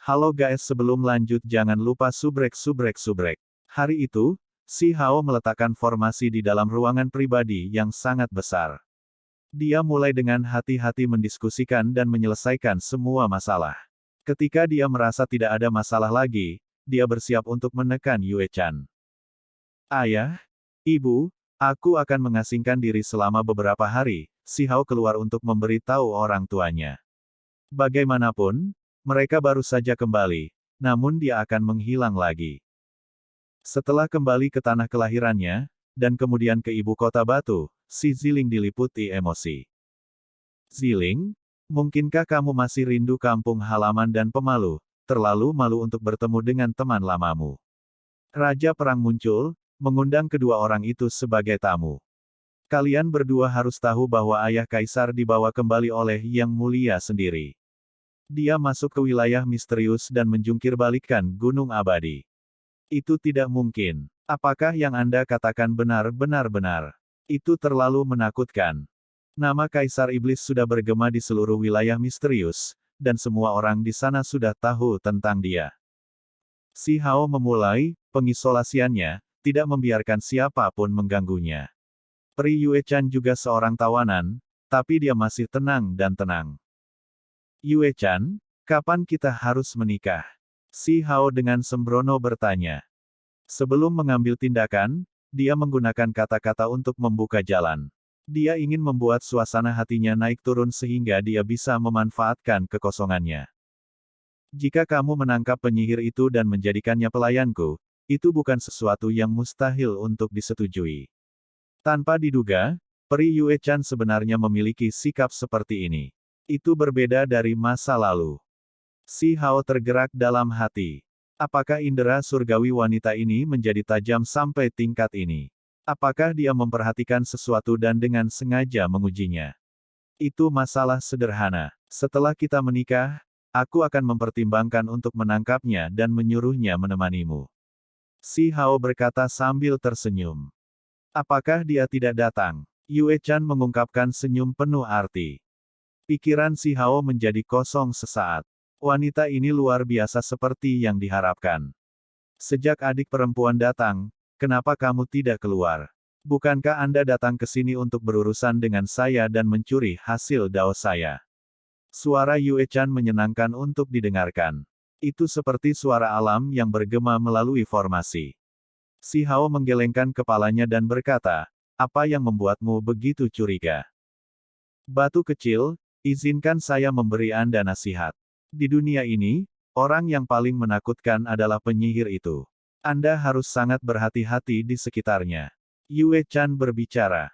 Halo guys, sebelum lanjut jangan lupa subrek. Hari itu, si Hao meletakkan formasi di dalam ruangan pribadi yang sangat besar. Dia mulai dengan hati-hati mendiskusikan dan menyelesaikan semua masalah. Ketika dia merasa tidak ada masalah lagi, dia bersiap untuk menekan Yue Chan. Ayah, Ibu, aku akan mengasingkan diri selama beberapa hari. Si Hao keluar untuk memberitahu orang tuanya. Bagaimanapun, mereka baru saja kembali, namun dia akan menghilang lagi. Setelah kembali ke tanah kelahirannya, dan kemudian ke ibu kota batu, si Ziling diliputi emosi. Ziling, mungkinkah kamu masih rindu kampung halaman dan pemalu, terlalu malu untuk bertemu dengan teman lamamu? Raja Perang muncul, mengundang kedua orang itu sebagai tamu. Kalian berdua harus tahu bahwa ayah kaisar dibawa kembali oleh Yang Mulia sendiri. Dia masuk ke wilayah misterius dan menjungkir balikkan gunung abadi. Itu tidak mungkin. Apakah yang Anda katakan benar? Itu terlalu menakutkan. Nama Kaisar Iblis sudah bergema di seluruh wilayah misterius, dan semua orang di sana sudah tahu tentang dia. Si Hao memulai pengisolasiannya, tidak membiarkan siapapun mengganggunya. Pri Yue Chan juga seorang tawanan, tapi dia masih tenang dan tenang. Yue Chan, kapan kita harus menikah? Si Hao dengan sembrono bertanya. Sebelum mengambil tindakan, dia menggunakan kata-kata untuk membuka jalan. Dia ingin membuat suasana hatinya naik turun sehingga dia bisa memanfaatkan kekosongannya. Jika kamu menangkap penyihir itu dan menjadikannya pelayanku, itu bukan sesuatu yang mustahil untuk disetujui. Tanpa diduga, Pri Yue Chan sebenarnya memiliki sikap seperti ini. Itu berbeda dari masa lalu. Si Hao tergerak dalam hati. Apakah indera surgawi wanita ini menjadi tajam sampai tingkat ini? Apakah dia memperhatikan sesuatu dan dengan sengaja mengujinya? Itu masalah sederhana. Setelah kita menikah, aku akan mempertimbangkan untuk menangkapnya dan menyuruhnya menemanimu. Si Hao berkata sambil tersenyum. Apakah dia tidak datang? Yue Chan mengungkapkan senyum penuh arti. Pikiran si Hao menjadi kosong sesaat. Wanita ini luar biasa seperti yang diharapkan. Sejak adik perempuan datang, kenapa kamu tidak keluar? Bukankah Anda datang ke sini untuk berurusan dengan saya dan mencuri hasil dao saya? Suara Yue Chan menyenangkan untuk didengarkan. Itu seperti suara alam yang bergema melalui formasi. Si Hao menggelengkan kepalanya dan berkata, apa yang membuatmu begitu curiga? Batu kecil, izinkan saya memberi Anda nasihat. Di dunia ini, orang yang paling menakutkan adalah penyihir itu. Anda harus sangat berhati-hati di sekitarnya. Yue Chan berbicara.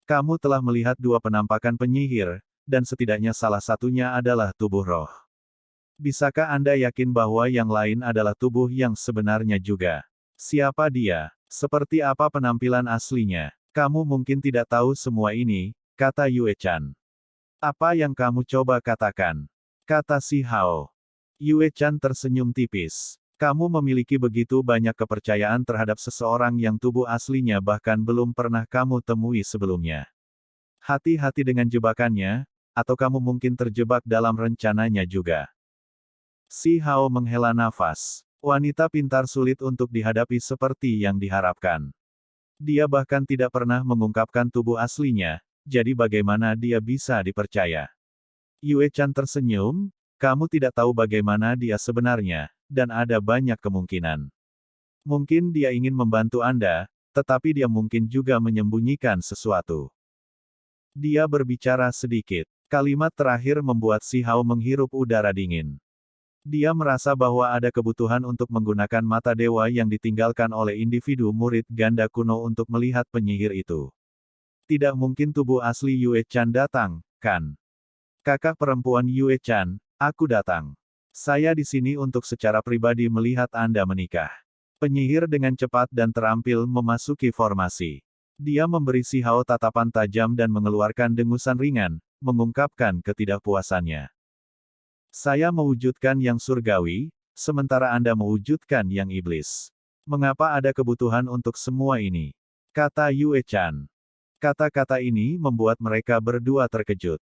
Kamu telah melihat dua penampakan penyihir, dan setidaknya salah satunya adalah tubuh roh. Bisakah Anda yakin bahwa yang lain adalah tubuh yang sebenarnya juga? Siapa dia? Seperti apa penampilan aslinya? Kamu mungkin tidak tahu semua ini, kata Yue Chan. Apa yang kamu coba katakan? Kata si Hao. Yue Chan tersenyum tipis. Kamu memiliki begitu banyak kepercayaan terhadap seseorang yang tubuh aslinya bahkan belum pernah kamu temui sebelumnya. Hati-hati dengan jebakannya, atau kamu mungkin terjebak dalam rencananya juga. Si Hao menghela nafas. Wanita pintar sulit untuk dihadapi seperti yang diharapkan. Dia bahkan tidak pernah mengungkapkan tubuh aslinya, jadi bagaimana dia bisa dipercaya? Yue Chan tersenyum, kamu tidak tahu bagaimana dia sebenarnya, dan ada banyak kemungkinan. Mungkin dia ingin membantu Anda, tetapi dia mungkin juga menyembunyikan sesuatu. Dia berbicara sedikit. Kalimat terakhir membuat si Hao menghirup udara dingin. Dia merasa bahwa ada kebutuhan untuk menggunakan mata dewa yang ditinggalkan oleh individu murid ganda kuno untuk melihat penyihir itu. Tidak mungkin tubuh asli Yue Chan datang, kan? Kakak perempuan Yue Chan, aku datang. Saya di sini untuk secara pribadi melihat Anda menikah. Penyihir dengan cepat dan terampil memasuki formasi. Dia memberi si Hao tatapan tajam dan mengeluarkan dengusan ringan, mengungkapkan ketidakpuasannya. Saya mewujudkan yang surgawi, sementara Anda mewujudkan yang iblis. Mengapa ada kebutuhan untuk semua ini? Kata Yue Chan. Kata-kata ini membuat mereka berdua terkejut.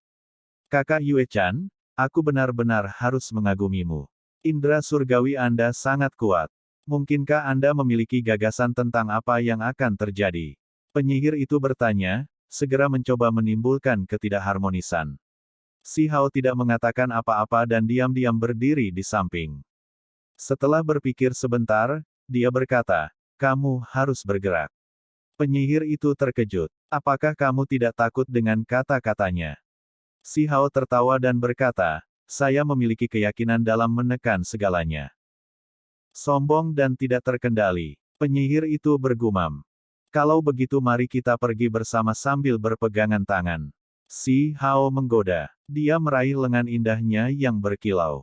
Kakak Yue Chan, aku benar-benar harus mengagumimu. Indra surgawi Anda sangat kuat. Mungkinkah Anda memiliki gagasan tentang apa yang akan terjadi? Penyihir itu bertanya, segera mencoba menimbulkan ketidakharmonisan. Si Hao tidak mengatakan apa-apa dan diam-diam berdiri di samping. Setelah berpikir sebentar, dia berkata, "Kamu harus bergerak." Penyihir itu terkejut. "Apakah kamu tidak takut dengan kata-katanya?" Si Hao tertawa dan berkata, "Saya memiliki keyakinan dalam menekan segalanya." Sombong dan tidak terkendali. Penyihir itu bergumam. "Kalau begitu mari kita pergi bersama sambil berpegangan tangan." Si Hao menggoda. Dia meraih lengan indahnya yang berkilau.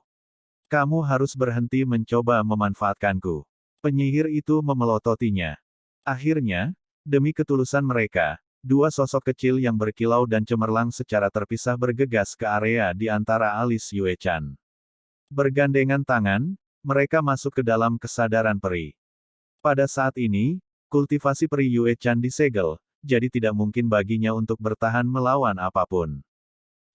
"Kamu harus berhenti mencoba memanfaatkanku." Penyihir itu memelototinya. Akhirnya, demi ketulusan mereka, dua sosok kecil yang berkilau dan cemerlang secara terpisah bergegas ke area di antara alis Yue Chan. Bergandengan tangan, mereka masuk ke dalam kesadaran peri. Pada saat ini, kultivasi peri Yue Chan disegel, jadi tidak mungkin baginya untuk bertahan melawan apapun.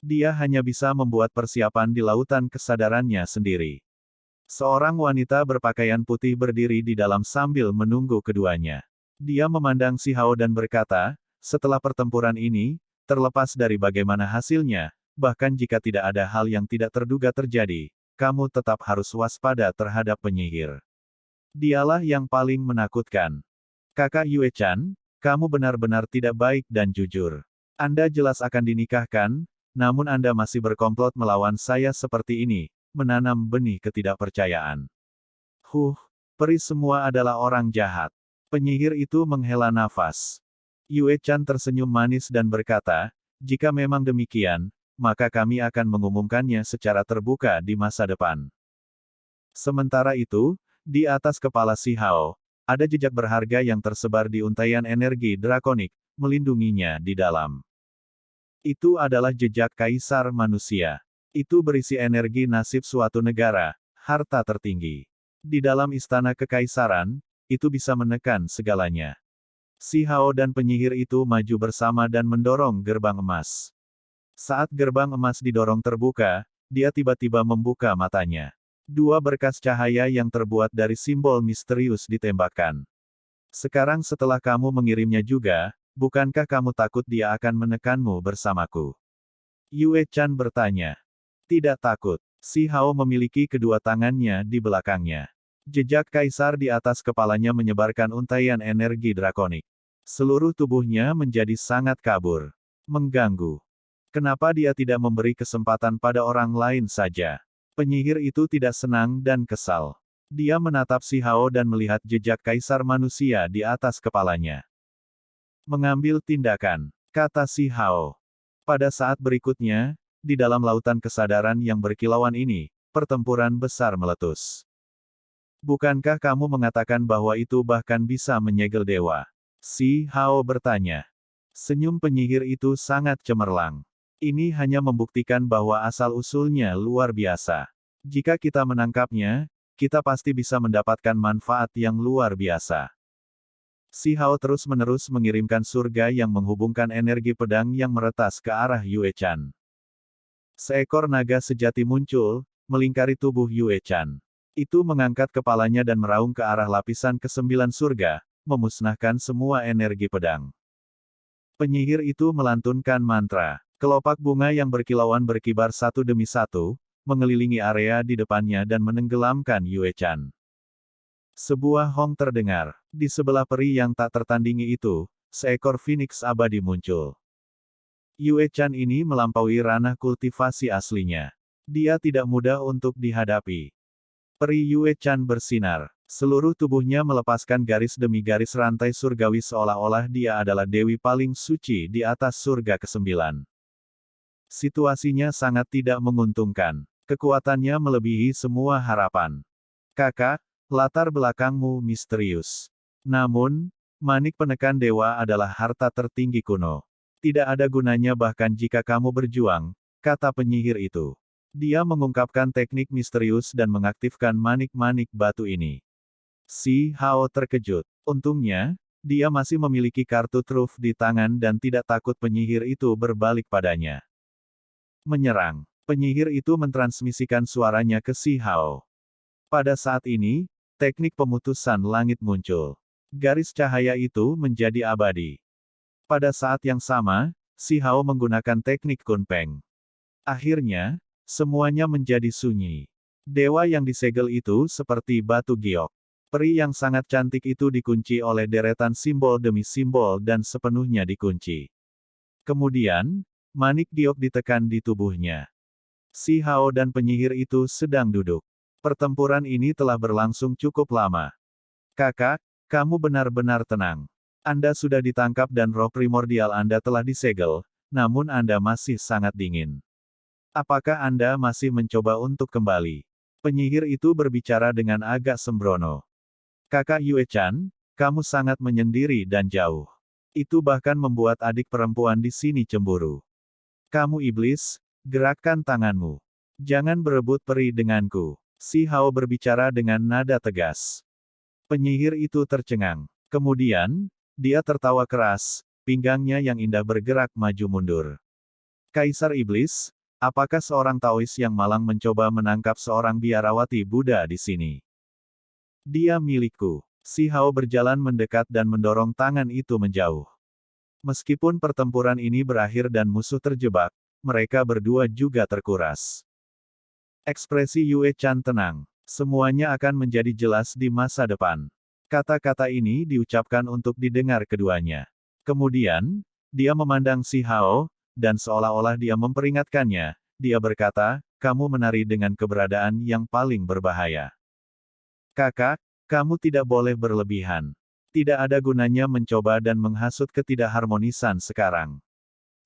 Dia hanya bisa membuat persiapan di lautan kesadarannya sendiri. Seorang wanita berpakaian putih berdiri di dalam sambil menunggu keduanya. Dia memandang Si Hao dan berkata, "Setelah pertempuran ini, terlepas dari bagaimana hasilnya, bahkan jika tidak ada hal yang tidak terduga terjadi, kamu tetap harus waspada terhadap penyihir. Dialah yang paling menakutkan. Kakak Yue Chan, kamu benar-benar tidak baik dan jujur. Anda jelas akan dinikahkan, namun Anda masih berkomplot melawan saya seperti ini, menanam benih ketidakpercayaan." Peri semua adalah orang jahat." Penyihir itu menghela nafas. Yue Chan tersenyum manis dan berkata, "Jika memang demikian, maka kami akan mengumumkannya secara terbuka di masa depan." Sementara itu, di atas kepala Si Hao, ada jejak berharga yang tersebar di untaian energi drakonik, melindunginya di dalam. Itu adalah jejak kaisar manusia. Itu berisi energi nasib suatu negara, harta tertinggi. Di dalam istana kekaisaran, itu bisa menekan segalanya. Si Hao dan penyihir itu maju bersama dan mendorong gerbang emas. Saat gerbang emas didorong terbuka, dia tiba-tiba membuka matanya. Dua berkas cahaya yang terbuat dari simbol misterius ditembakkan. "Sekarang setelah kamu mengirimnya juga, bukankah kamu takut dia akan menekanmu bersamaku?" Yue Chan bertanya. "Tidak takut." Si Hao memiliki kedua tangannya di belakangnya. Jejak kaisar di atas kepalanya menyebarkan untaian energi drakonik. Seluruh tubuhnya menjadi sangat kabur. Mengganggu. Kenapa dia tidak memberi kesempatan pada orang lain saja? Penyihir itu tidak senang dan kesal. Dia menatap Si Hao dan melihat jejak kaisar manusia di atas kepalanya. "Mengambil tindakan," kata Si Hao. Pada saat berikutnya, di dalam lautan kesadaran yang berkilauan ini, pertempuran besar meletus. "Bukankah kamu mengatakan bahwa itu bahkan bisa menyegel dewa?" Si Hao bertanya. Senyum penyihir itu sangat cemerlang. "Ini hanya membuktikan bahwa asal-usulnya luar biasa. Jika kita menangkapnya, kita pasti bisa mendapatkan manfaat yang luar biasa." Si Hao terus-menerus mengirimkan surga yang menghubungkan energi pedang yang meretas ke arah Yue Chan. Seekor naga sejati muncul, melingkari tubuh Yue Chan. Itu mengangkat kepalanya dan meraung ke arah lapisan ke-9 surga, memusnahkan semua energi pedang. Penyihir itu melantunkan mantra. Kelopak bunga yang berkilauan berkibar satu demi satu, mengelilingi area di depannya dan menenggelamkan Yue Chan. Sebuah hong terdengar. Di sebelah peri yang tak tertandingi itu, seekor phoenix abadi muncul. Yue Chan ini melampaui ranah kultivasi aslinya. Dia tidak mudah untuk dihadapi. Peri Yue Chan bersinar. Seluruh tubuhnya melepaskan garis demi garis rantai surgawi seolah-olah dia adalah dewi paling suci di atas surga ke-9. Situasinya sangat tidak menguntungkan. Kekuatannya melebihi semua harapan. "Kakak, latar belakangmu misterius. Namun, manik penekan dewa adalah harta tertinggi kuno. Tidak ada gunanya bahkan jika kamu berjuang," kata penyihir itu. Dia mengungkapkan teknik misterius dan mengaktifkan manik-manik batu ini. Si Hao terkejut. Untungnya, dia masih memiliki kartu truf di tangan dan tidak takut penyihir itu berbalik padanya. Menyerang. Penyihir itu mentransmisikan suaranya ke Si Hao. Pada saat ini, teknik pemutusan langit muncul. Garis cahaya itu menjadi abadi. Pada saat yang sama, Si Hao menggunakan teknik Kunpeng. Akhirnya, semuanya menjadi sunyi. Dewa yang disegel itu seperti batu giok. Peri yang sangat cantik itu dikunci oleh deretan simbol demi simbol dan sepenuhnya dikunci. Kemudian, manik giok ditekan di tubuhnya. Si Hao dan penyihir itu sedang duduk. Pertempuran ini telah berlangsung cukup lama. Kakak, kamu benar-benar tenang. Anda sudah ditangkap dan roh primordial Anda telah disegel, namun Anda masih sangat dingin. Apakah Anda masih mencoba untuk kembali? Penyihir itu berbicara dengan agak sembrono. Kakak Yue-chan, kamu sangat menyendiri dan jauh. Itu bahkan membuat adik perempuan di sini cemburu. Kamu iblis, gerakkan tanganmu. Jangan berebut peri denganku. Si Hao berbicara dengan nada tegas. Penyihir itu tercengang. Kemudian, dia tertawa keras, pinggangnya yang indah bergerak maju mundur. Kaisar Iblis, apakah seorang Taois yang malang mencoba menangkap seorang biarawati Buddha di sini? Dia milikku. Si Hao berjalan mendekat dan mendorong tangan itu menjauh. Meskipun pertempuran ini berakhir dan musuh terjebak, mereka berdua juga terkuras. Ekspresi Yue-chan tenang. Semuanya akan menjadi jelas di masa depan. Kata-kata ini diucapkan untuk didengar keduanya. Kemudian, dia memandang Si Hao, dan seolah-olah dia memperingatkannya, dia berkata, kamu menari dengan keberadaan yang paling berbahaya. Kakak, kamu tidak boleh berlebihan. Tidak ada gunanya mencoba dan menghasut ketidakharmonisan sekarang.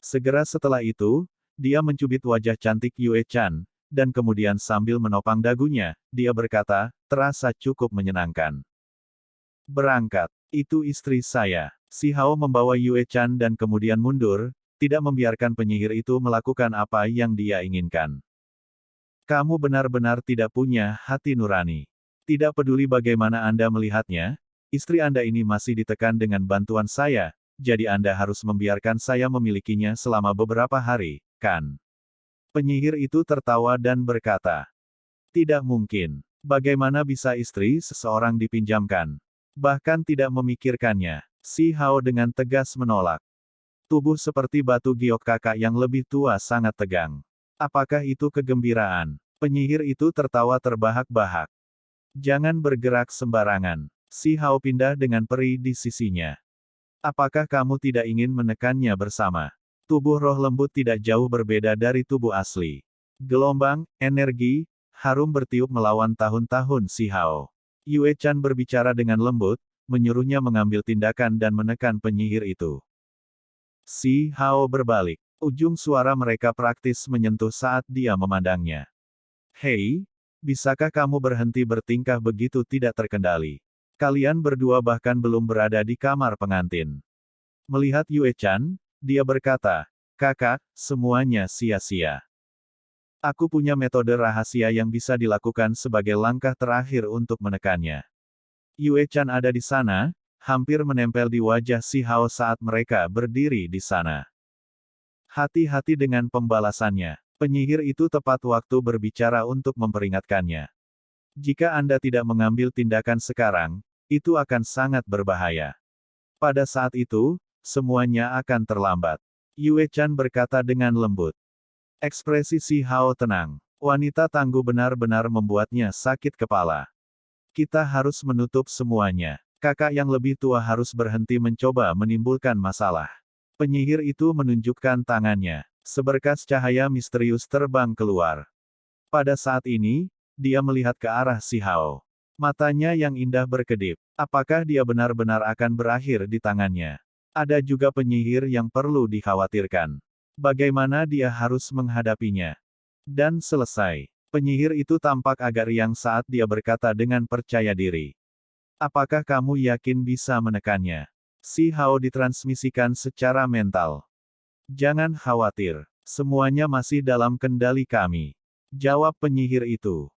Segera setelah itu, dia mencubit wajah cantik Yue-chan, dan kemudian sambil menopang dagunya, dia berkata, terasa cukup menyenangkan. Berangkat, itu istri saya. Si Hao membawa Yue-chan dan kemudian mundur, tidak membiarkan penyihir itu melakukan apa yang dia inginkan. Kamu benar-benar tidak punya hati nurani. Tidak peduli bagaimana Anda melihatnya, istri Anda ini masih ditekan dengan bantuan saya, jadi Anda harus membiarkan saya memilikinya selama beberapa hari, kan? Penyihir itu tertawa dan berkata, tidak mungkin. Bagaimana bisa istri seseorang dipinjamkan? Bahkan tidak memikirkannya. Si Hao dengan tegas menolak. Tubuh seperti batu giok kakak yang lebih tua sangat tegang. Apakah itu kegembiraan? Penyihir itu tertawa terbahak-bahak. Jangan bergerak sembarangan. Si Hao pindah dengan peri di sisinya. Apakah kamu tidak ingin menekannya bersama? Tubuh roh lembut tidak jauh berbeda dari tubuh asli. Gelombang, energi, harum bertiup melawan tahun-tahun Si Hao. Yue-chan berbicara dengan lembut, menyuruhnya mengambil tindakan dan menekan penyihir itu. Si Hao berbalik. Ujung suara mereka praktis menyentuh saat dia memandangnya. Hei, bisakah kamu berhenti bertingkah begitu tidak terkendali? Kalian berdua bahkan belum berada di kamar pengantin. Melihat Yue-chan, dia berkata, kakak, semuanya sia-sia. Aku punya metode rahasia yang bisa dilakukan sebagai langkah terakhir untuk menekannya. Yue-chan ada di sana, hampir menempel di wajah Si Hao saat mereka berdiri di sana. Hati-hati dengan pembalasannya. Penyihir itu tepat waktu berbicara untuk memperingatkannya. Jika Anda tidak mengambil tindakan sekarang, itu akan sangat berbahaya. Pada saat itu, semuanya akan terlambat. Yue-chan berkata dengan lembut. Ekspresi Si Hao tenang. Wanita tangguh benar-benar membuatnya sakit kepala. Kita harus menutup semuanya. Kakak yang lebih tua harus berhenti mencoba menimbulkan masalah. Penyihir itu menunjukkan tangannya. Seberkas cahaya misterius terbang keluar. Pada saat ini, dia melihat ke arah Si Hao. Matanya yang indah berkedip. Apakah dia benar-benar akan berakhir di tangannya? Ada juga penyihir yang perlu dikhawatirkan. Bagaimana dia harus menghadapinya? Dan selesai. Penyihir itu tampak agak riang saat dia berkata dengan percaya diri. Apakah kamu yakin bisa menekannya? Si Hao ditransmisikan secara mental. Jangan khawatir. Semuanya masih dalam kendali kami. Jawab penyihir itu.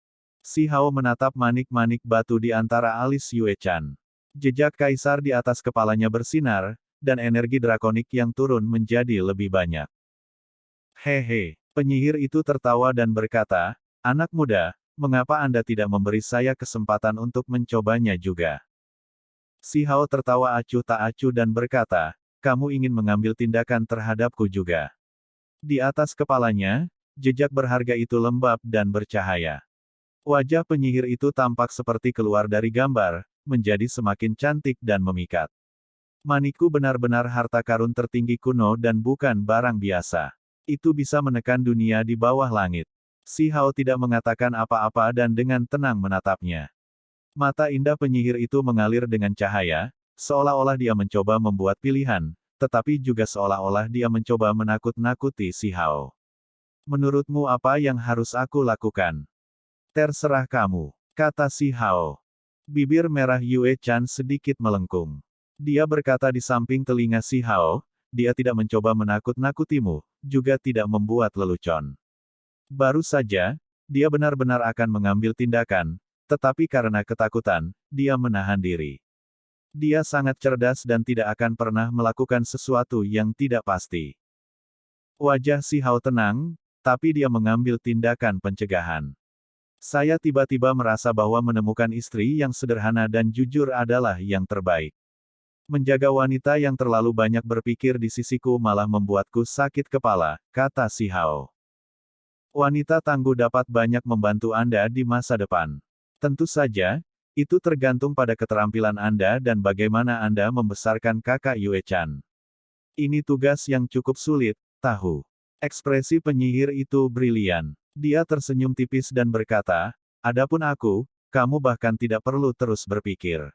Si Hao menatap manik-manik batu di antara alis Yue-chan. Jejak kaisar di atas kepalanya bersinar, dan energi drakonik yang turun menjadi lebih banyak. Hehe, penyihir itu tertawa dan berkata, anak muda, mengapa Anda tidak memberi saya kesempatan untuk mencobanya juga? Si Hao tertawa acuh tak acuh dan berkata, kamu ingin mengambil tindakan terhadapku juga. Di atas kepalanya, jejak berharga itu lembab dan bercahaya. Wajah penyihir itu tampak seperti keluar dari gambar, menjadi semakin cantik dan memikat. Manikku benar-benar harta karun tertinggi kuno dan bukan barang biasa. Itu bisa menekan dunia di bawah langit. Si Hao tidak mengatakan apa-apa dan dengan tenang menatapnya. Mata indah penyihir itu mengalir dengan cahaya, seolah-olah dia mencoba membuat pilihan, tetapi juga seolah-olah dia mencoba menakut-nakuti si Hao. Menurutmu apa yang harus aku lakukan? Terserah kamu, kata si Hao. Bibir merah Yue Chan sedikit melengkung. Dia berkata di samping telinga si Hao, dia tidak mencoba menakut-nakutimu, juga tidak membuat lelucon. Baru saja, dia benar-benar akan mengambil tindakan, tetapi karena ketakutan, dia menahan diri. Dia sangat cerdas dan tidak akan pernah melakukan sesuatu yang tidak pasti. Wajah si Hao tenang, tapi dia mengambil tindakan pencegahan. Saya tiba-tiba merasa bahwa menemukan istri yang sederhana dan jujur adalah yang terbaik. Menjaga wanita yang terlalu banyak berpikir di sisiku malah membuatku sakit kepala, kata si Hao. Wanita tangguh dapat banyak membantu Anda di masa depan. Tentu saja, itu tergantung pada keterampilan Anda dan bagaimana Anda membesarkan kakak Yue Chan. Ini tugas yang cukup sulit, tahu. Ekspresi penyihir itu brilian. Dia tersenyum tipis dan berkata, adapun aku, kamu bahkan tidak perlu terus berpikir.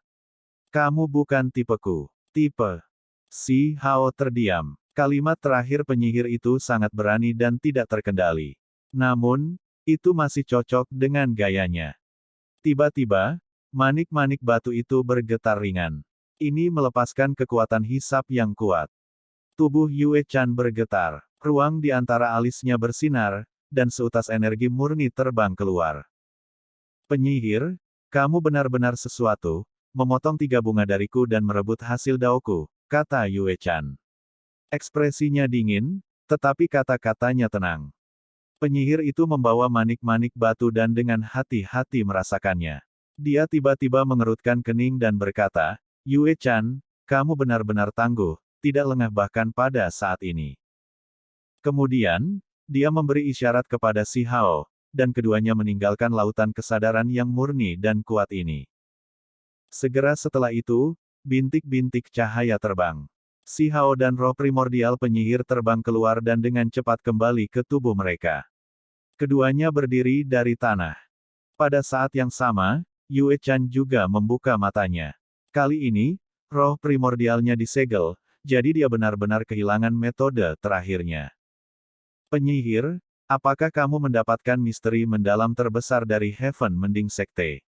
Kamu bukan tipeku. Tipe. Si Hao terdiam. Kalimat terakhir penyihir itu sangat berani dan tidak terkendali. Namun, itu masih cocok dengan gayanya. Tiba-tiba, manik-manik batu itu bergetar ringan. Ini melepaskan kekuatan hisap yang kuat. Tubuh Yue Chan bergetar. Ruang di antara alisnya bersinar, dan seutas energi murni terbang keluar. Penyihir, kamu benar-benar sesuatu, memotong 3 bunga dariku dan merebut hasil daoku, kata Yue Chan. Ekspresinya dingin, tetapi kata-katanya tenang. Penyihir itu membawa manik-manik batu dan dengan hati-hati merasakannya. Dia tiba-tiba mengerutkan kening dan berkata, Yue Chan, kamu benar-benar tangguh, tidak lengah bahkan pada saat ini. Kemudian, dia memberi isyarat kepada si Hao, dan keduanya meninggalkan lautan kesadaran yang murni dan kuat ini. Segera setelah itu, bintik-bintik cahaya terbang. Si Hao dan roh primordial penyihir terbang keluar dan dengan cepat kembali ke tubuh mereka. Keduanya berdiri dari tanah. Pada saat yang sama, Yue Chan juga membuka matanya. Kali ini, roh primordialnya disegel, jadi dia benar-benar kehilangan metode terakhirnya. Penyihir, apakah kamu mendapatkan misteri mendalam terbesar dari Heaven Mending Sekte?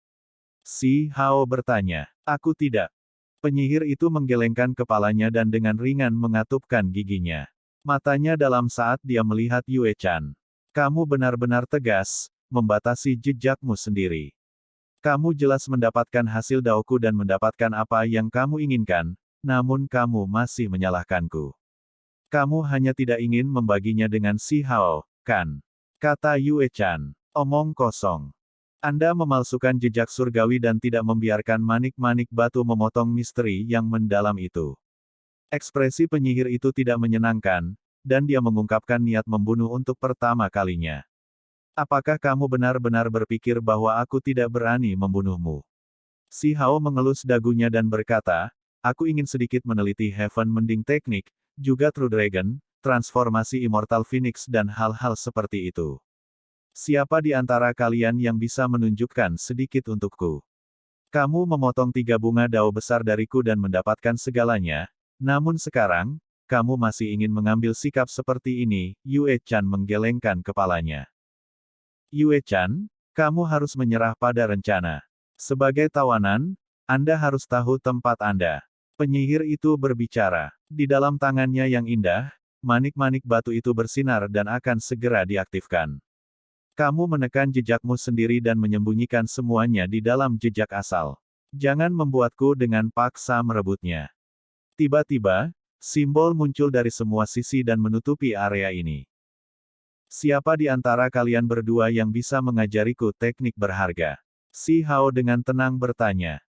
Si Hao bertanya. Aku tidak. Penyihir itu menggelengkan kepalanya dan dengan ringan mengatupkan giginya. Matanya dalam saat dia melihat Yue Chan. Kamu benar-benar tegas, membatasi jejakmu sendiri. Kamu jelas mendapatkan hasil daoku dan mendapatkan apa yang kamu inginkan, namun kamu masih menyalahkanku. Kamu hanya tidak ingin membaginya dengan si Hao, kan? Kata Yue Chan. Omong kosong. Anda memalsukan jejak surgawi dan tidak membiarkan manik-manik batu memotong misteri yang mendalam itu. Ekspresi penyihir itu tidak menyenangkan, dan dia mengungkapkan niat membunuh untuk pertama kalinya. Apakah kamu benar-benar berpikir bahwa aku tidak berani membunuhmu? Si Hao mengelus dagunya dan berkata, aku ingin sedikit meneliti Heaven Mending Teknik, juga True Dragon, transformasi Immortal Phoenix dan hal-hal seperti itu. Siapa di antara kalian yang bisa menunjukkan sedikit untukku? Kamu memotong 3 bunga dao besar dariku dan mendapatkan segalanya, namun sekarang, kamu masih ingin mengambil sikap seperti ini, Yue Chan menggelengkan kepalanya. Yue Chan, kamu harus menyerah pada rencana. Sebagai tawanan, Anda harus tahu tempat Anda. Penyihir itu berbicara. Di dalam tangannya yang indah, manik-manik batu itu bersinar dan akan segera diaktifkan. Kamu menekan jejakmu sendiri dan menyembunyikan semuanya di dalam jejak asal. Jangan membuatku dengan paksa merebutnya. Tiba-tiba, simbol muncul dari semua sisi dan menutupi area ini. Siapa di antara kalian berdua yang bisa mengajariku teknik berharga? Si Hao dengan tenang bertanya.